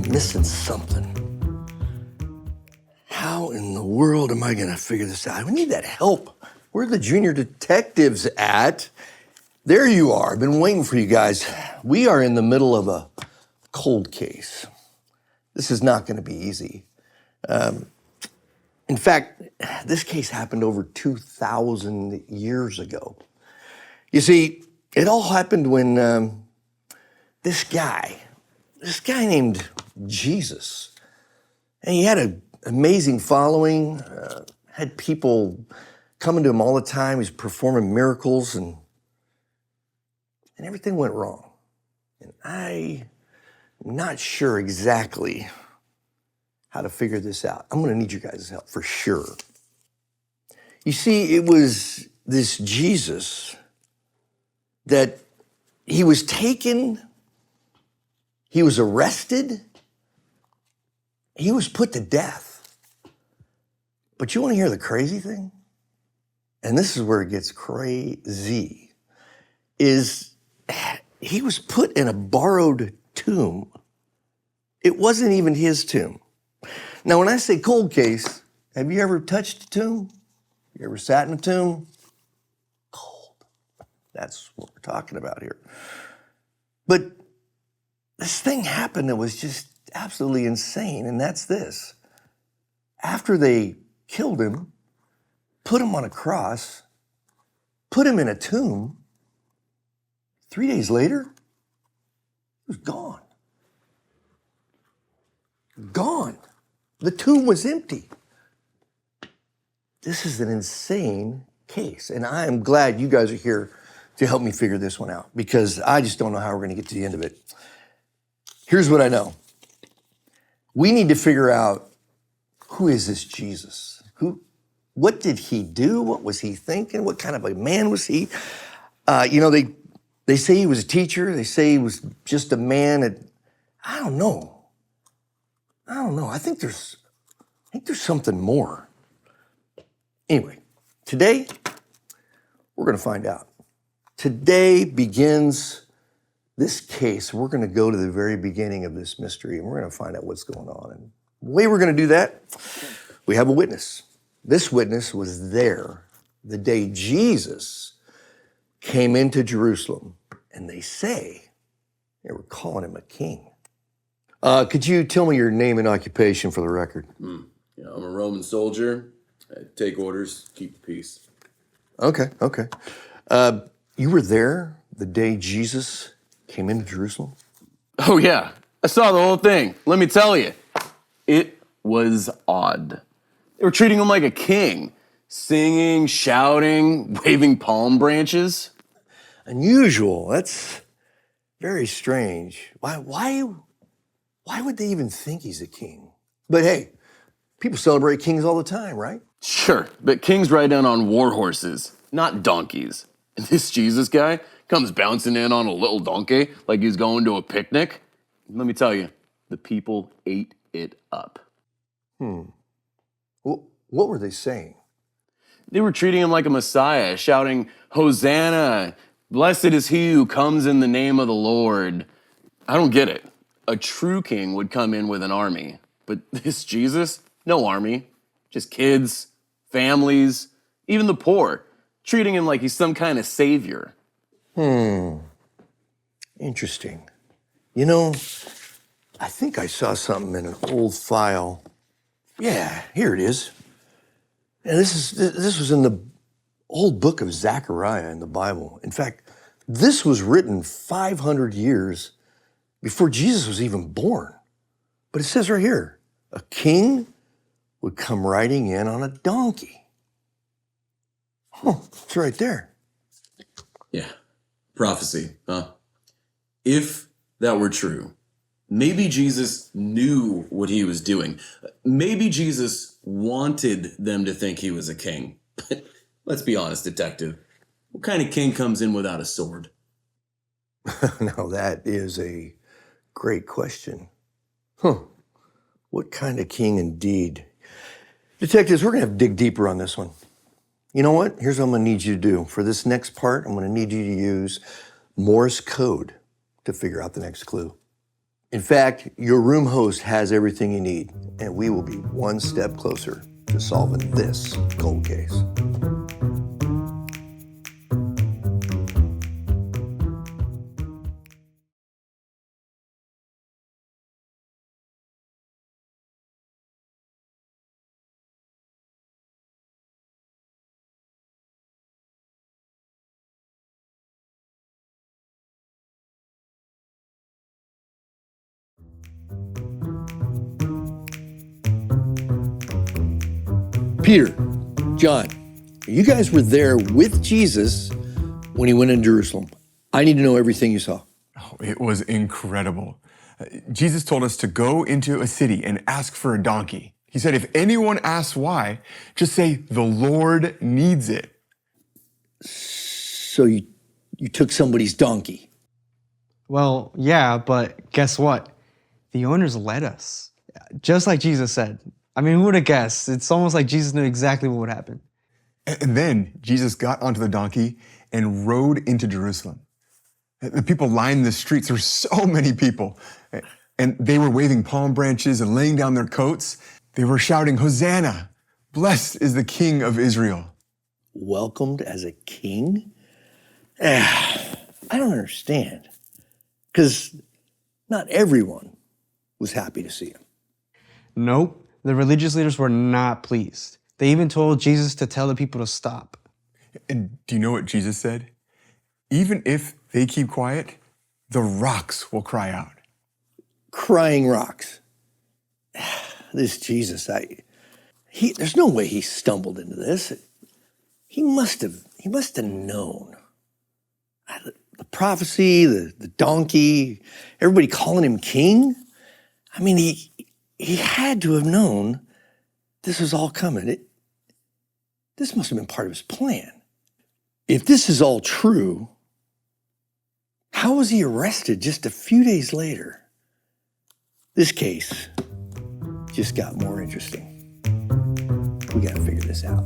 missing something. How in the world am I gonna figure this out? We need that help. Where are the junior detectives at? There you are. I've been waiting for you guys. We are in the middle of a cold case. This is not gonna be easy. In fact, this case happened over 2,000 years ago. You see, it all happened when this guy named Jesus, and he had an amazing following, had people coming to him all the time. He's performing miracles, and everything went wrong. And I'm not sure exactly how to figure this out. I'm gonna need you guys' help for sure. You see, it was this Jesus that he was taken, he was arrested, he was put to death. But you wanna hear the crazy thing? And this is where it gets crazy, is he was put in a borrowed tomb. It wasn't even his tomb. Now, when I say cold case, have you ever touched a tomb? You ever sat in a tomb? Cold. That's what we're talking about here. But this thing happened that was just absolutely insane, and that's this. After they killed him, put him on a cross, put him in a tomb, 3 days later, he was gone. Gone. The tomb was empty. This is an insane case, and I am glad you guys are here to help me figure this one out, because I just don't know how we're gonna get to the end of it. Here's what I know. We need to figure out, who is this Jesus? What did he do? What was he thinking? What kind of a man was he? They say he was a teacher. They say he was just a man. I don't know. I think there's something more. Anyway, today, we're gonna find out. Today begins this case. We're gonna go to the very beginning of this mystery, and we're gonna find out what's going on. And the way we're gonna do that, we have a witness. This witness was there the day Jesus came into Jerusalem, and they say they were calling him a king. Could you tell me your name and occupation for the record? Yeah, I'm a Roman soldier. I take orders, keep the peace. Okay. You were there the day Jesus came into Jerusalem? Oh yeah, I saw the whole thing. Let me tell you, it was odd. They were treating him like a king, singing, shouting, waving palm branches. Unusual. That's very strange. Why would they even think he's a king? But hey, people celebrate kings all the time, right? Sure, but kings ride in on war horses, not donkeys. And this Jesus guy comes bouncing in on a little donkey like he's going to a picnic. Let me tell you, the people ate it up. Well, what were they saying? They were treating him like a messiah, shouting, "Hosanna, blessed is he who comes in the name of the Lord." I don't get it. A true king would come in with an army, but this Jesus, no army, just kids, families, even the poor, treating him like he's some kind of savior. Interesting. You know, I think I saw something in an old file. Yeah, here it is. And this was in the old book of Zechariah in the Bible. In fact, this was written 500 years before Jesus was even born. But it says right here, a king would come riding in on a donkey. It's right there. Yeah, prophecy, huh? If that were true, maybe Jesus knew what he was doing. Maybe Jesus wanted them to think he was a king. But let's be honest, detective. What kind of king comes in without a sword? Now that is a great question. What kind of king indeed? Detectives, we're gonna have to dig deeper on this one. You know what? Here's what I'm gonna need you to do. For this next part, I'm gonna need you to use Morse code to figure out the next clue. In fact, your room host has everything you need, and we will be one step closer to solving this cold case. Peter, John, you guys were there with Jesus when he went into Jerusalem. I need to know everything you saw. Oh, it was incredible. Jesus told us to go into a city and ask for a donkey. He said, if anyone asks why, just say, the Lord needs it. So you took somebody's donkey. Well, yeah, but guess what? The owners led us. Just like Jesus said. I mean, who would have guessed? It's almost like Jesus knew exactly what would happen. And then Jesus got onto the donkey and rode into Jerusalem. The people lined the streets. There were so many people. And they were waving palm branches and laying down their coats. They were shouting, Hosanna! Blessed is the King of Israel. Welcomed as a king? I don't understand. Because not everyone was happy to see him. Nope. The religious leaders were not pleased. They even told Jesus to tell the people to stop. And do you know what Jesus said? Even if they keep quiet, the rocks will cry out. Crying rocks. This Jesus, there's no way he stumbled into this. He must have known. The prophecy, the donkey, everybody calling him king. I mean, he had to have known this was all coming. This must have been part of his plan. If this is all true, how was he arrested just a few days later? This case just got more interesting. We got to figure this out.